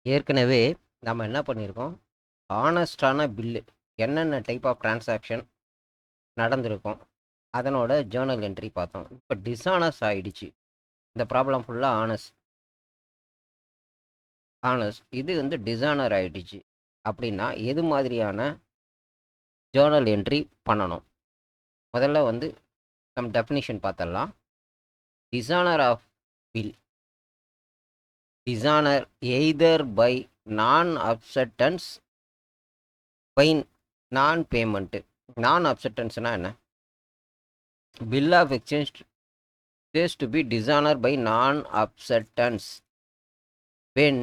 ஏற்கனவே நம்ம என்ன பண்ணியிருக்கோம், ஹானஸ்ட்டான பில்லு என்னென்ன டைப் ஆஃப் டிரான்சாக்ஷன் நடந்திருக்கும், அதனோட ஜேர்னல் என்ட்ரி பார்த்தோம். இப்போ டிஸானஸ்ட் ஆயிடுச்சு. இந்த ப்ராப்ளம் ஃபுல்லா ஹானஸ்ட். இது வந்து டிஸானர் ஆயிடுச்சு. அப்படின்னா எது மாதிரியான ஜேர்னல் என்ட்ரி பண்ணணும்? முதல்ல வந்து நம்ம டெஃபினிஷன் பார்த்தரலாம். Dishonour of bill. Dishonour either by non acceptance by non payment. நான் அக்செப்டன்ஸ்னா என்ன? Bill of exchange is to be dishonored by non-acceptance when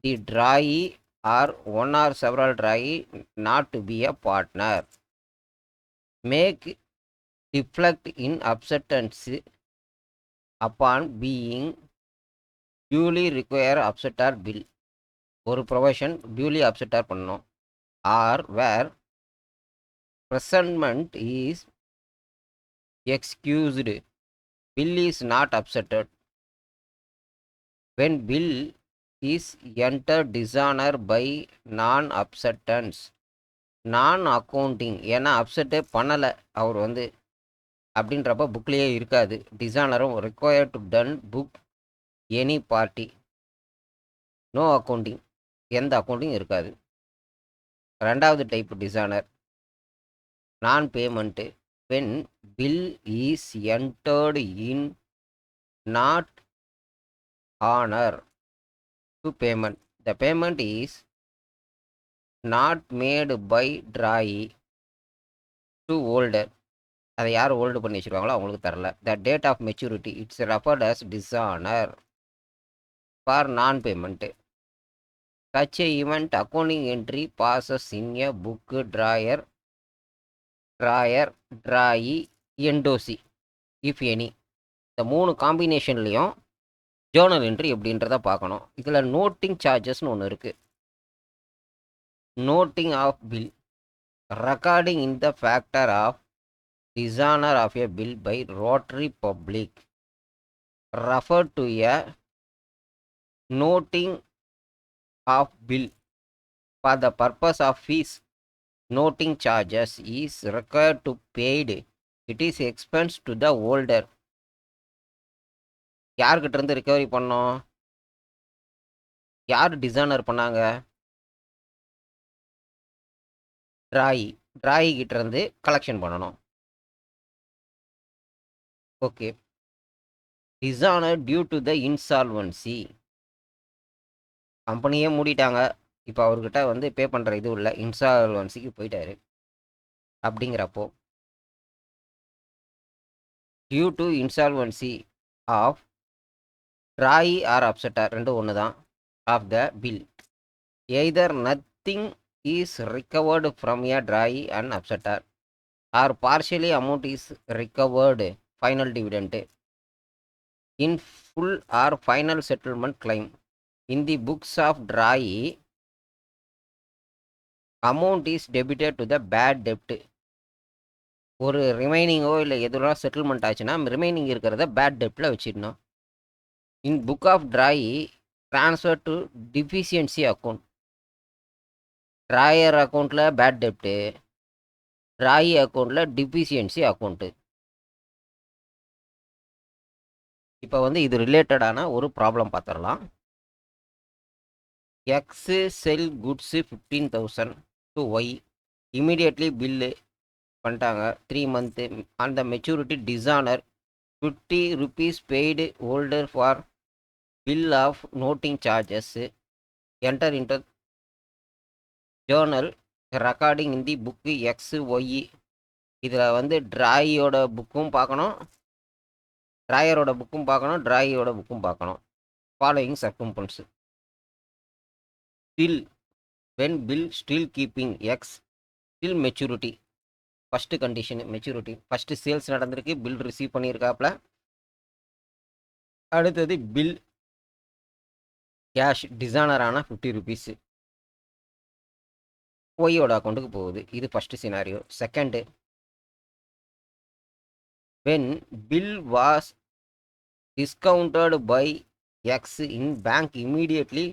the drawee or one or several drawee not to be a partner make deflect in acceptance upon being duly require acceptor bill. ஒரு provision duly acceptor பண்ணணும். Or where presentment is excused, bill is not accepted. When bill is entered dishonor by non-acceptance, நான் accounting, ஏன்னா அப்செட்டே பண்ணலை அவர் வந்து அப்படின்றப்ப புக்லேயே இருக்காது. டிசைனரும் required to done book any party. No accounting, எந்த அக்கௌண்டிங் இருக்காது. ரெண்டாவது type dishonour non payment. When bill is entered in not honour to payment, the payment is not made by drawee to holder. அதை யார் hold பண்ணி வச்சுருக்காங்களோ அவங்களுக்கு தரல. The date of maturity it's referred as dishonour for non payment. Such a event accounting entry passes in a book drawer drawee endorsee if any. இந்த 3 காம்பினேஷன்லேயும் Journal entry எப்படின்றத பார்க்கணும். இதில் நோட்டிங் சார்ஜஸ்னு ஒன்று இருக்குது. Noting of bill, recording in the factor of dishonor of a bill by Rotary Public, referred to a noting of bill for the purpose of fees. Noting charges is required to paid. It is expense to the holder. யார்கிட்ட இருந்து recovery பண்ணோம்? யார் designer பண்ணாங்க? Drawee கிட்ட இருந்து collection பண்ணணும். Okay. Dishonour due to the insolvency. கம்பெனியே மூடிட்டாங்க. இப்போ அவர்கிட்ட வந்து பே பண்ணுற இது இல்லை, இன்சால்வன்சிக்கு போயிட்டாரு. அப்படிங்கிறப்போ due to insolvency of drawee or acceptor, ரெண்டும் ஒன்று தான், of the bill, either nothing is recovered from a drawee and acceptor or partially amount is recovered final dividend in full or final settlement claim in the books of drawee amount is debited to the bad டெப்ட். ஒரு ரிமைனிங்கோ இல்லை எதுலாம் settlement ஆச்சுன்னா remaining இருக்கிறத bad டெப்டில் வச்சிடணும். In book of drawee transfer to deficiency account. Drawer அக்கௌண்ட்டில் பேட் டெப்ட்டு, ட்ராயி அக்கௌண்ட்டில் டிஃபிஷியன்சி அக்கௌண்ட்டு. இப்போ வந்து இது ரிலேட்டடான ஒரு ப்ராப்ளம் பார்த்துடலாம். X sell goods 15,000 to Y. Immediately bill பண்ணிட்டாங்க 3 மந்த்து. அந்த maturity dishonour 50 rupees paid holder for bill of noting charges enter into journal recording in the book X Y. இதில் வந்து ட்ராயியோட புக்கும் பார்க்கணும், ட்ராயரோட புக்கும் பார்க்கணும், ட்ராயியோட புக்கும் பார்க்கணும். Following circumstances. Still when bill still keeping X still maturity. First condition maturity. First sales நடந்திருக்கு, bill receive பண்ணியிருக்காப்புல. அடுத்தது பில் கேஷ் டிசைனர் ஆனால் 50 rupees ஒய்யோட அக்கௌண்ட்டுக்கு போகுது. இது first scenario. Second, when bill was discounted by X in bank, immediately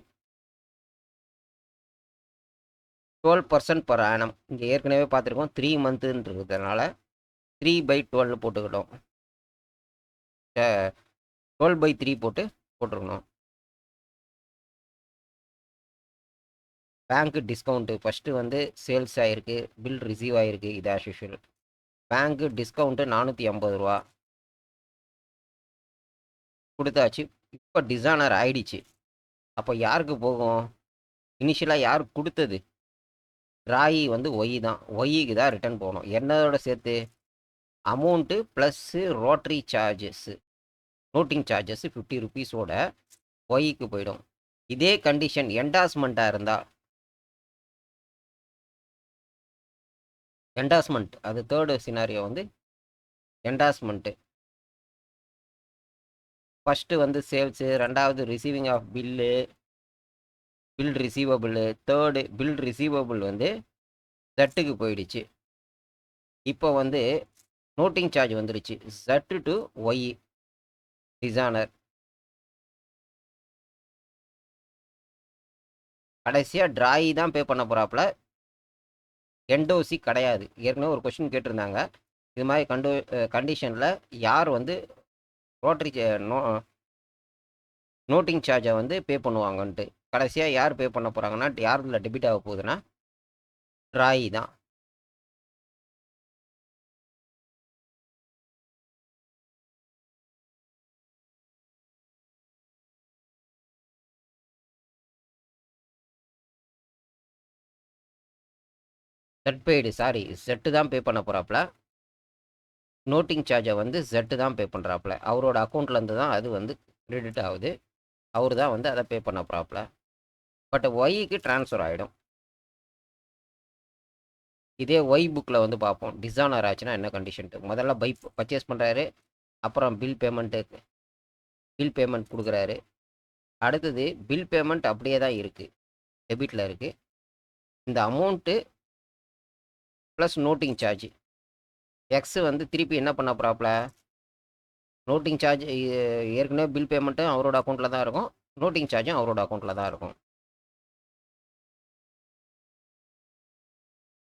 12% per annum. இங்கே ஏற்கனவே பார்த்துருக்கோம் 3 மந்த்துன்றதுனால 3/12 போட்டுக்கிட்டோம். 12/3 போட்டுருக்கணும். பேங்க்கு டிஸ்கவுண்ட்டு ஃபஸ்ட்டு வந்து சேல்ஸ் ஆகிருக்கு, பில் ரிசீவ் ஆகிருக்கு, இது ஆஸ் யூஷுவல். பேங்க்கு டிஸ்கவுண்ட்டு 450 ரூபா கொடுத்தாச்சு. இப்போ டிசானர் ஆயிடுச்சு. அப்போ யாருக்கு போகும்? இனிஷியலாக யார் கொடுத்தது? ராயி வந்து ஒய் தான். ஒய்க்கு தான் ரிட்டர்ன் போகணும். என்னதோட சேர்த்து amount plus rotary charges, noting charges 50 ருபீஸோட ஒய்க்கு போயிடும். இதே கண்டிஷன் என்டாஸ்மெண்ட்டாக இருந்தால், என்டாஸ்மெண்ட் அது தேர்டு சினாரியோ வந்து என்டாஸ்மெண்ட்டு. ஃபஸ்ட்டு வந்து சேல்ஸு, ரெண்டாவது receiving of bill, bill receivable, third bill receivable வந்து ஜட்டுக்கு போயிடுச்சு. இப்போ வந்து நோட்டிங் சார்ஜ் வந்துடுச்சு ஜட்டு டு ஒய் டிசானர். கடைசியாக ட்ராயி தான் பே பண்ண போகிறாப்புல, என்டோசி கிடையாது. ஏற்கனவே ஒரு கொஸ்டின் கேட்டிருந்தாங்க இது மாதிரி கண்டிஷனில் யார் வந்து ரோட்டரி நோட்டிங் சார்ஜை வந்து பே பண்ணுவாங்கன்ட்டு. கடைசியாக யார் பே பண்ண போகிறாங்கன்னா, யாரில் டெபிட் ஆக போகுதுன்னா ட்ராயி தான். செட் பெய்டு, சாரி, செட்டு தான் பே பண்ண போகிறாப்புல. நோட்டிங் சார்ஜை வந்து செட்டு தான் பே பண்ணுறாப்புல. அவரோட அக்கௌண்ட்லேருந்து தான் அது வந்து கிரெடிட் ஆகுது. அவர் தான் வந்து அதை பே பண்ண போகிறாப்புல. பட் ஒய்க்கு ட்ரான்ஸ்ஃபர் ஆகிடும். இதே ஒய் புக்கில் வந்து பார்ப்போம் டிசானர் ஆச்சுன்னா என்ன கண்டிஷன்ட்டு. முதல்ல பர்ச்சேஸ் பண்ணுறாரு, அப்புறம் பில் பேமெண்ட் கொடுக்குறாரு. அடுத்தது பில் பேமெண்ட் அப்படியே தான் இருக்குது, டெபிட்டில் இருக்குது. இந்த amount plus noting charge x வந்து திருப்பி என்ன பண்ண போகிறாப்புல, நோட்டிங் சார்ஜ் ஏற்கனவே பில் பேமெண்ட்டும் அவரோட அக்கௌண்ட்டில் தான் இருக்கும், நோட்டிங் சார்ஜும் அவரோட அக்கௌண்ட்டில் தான் இருக்கும்.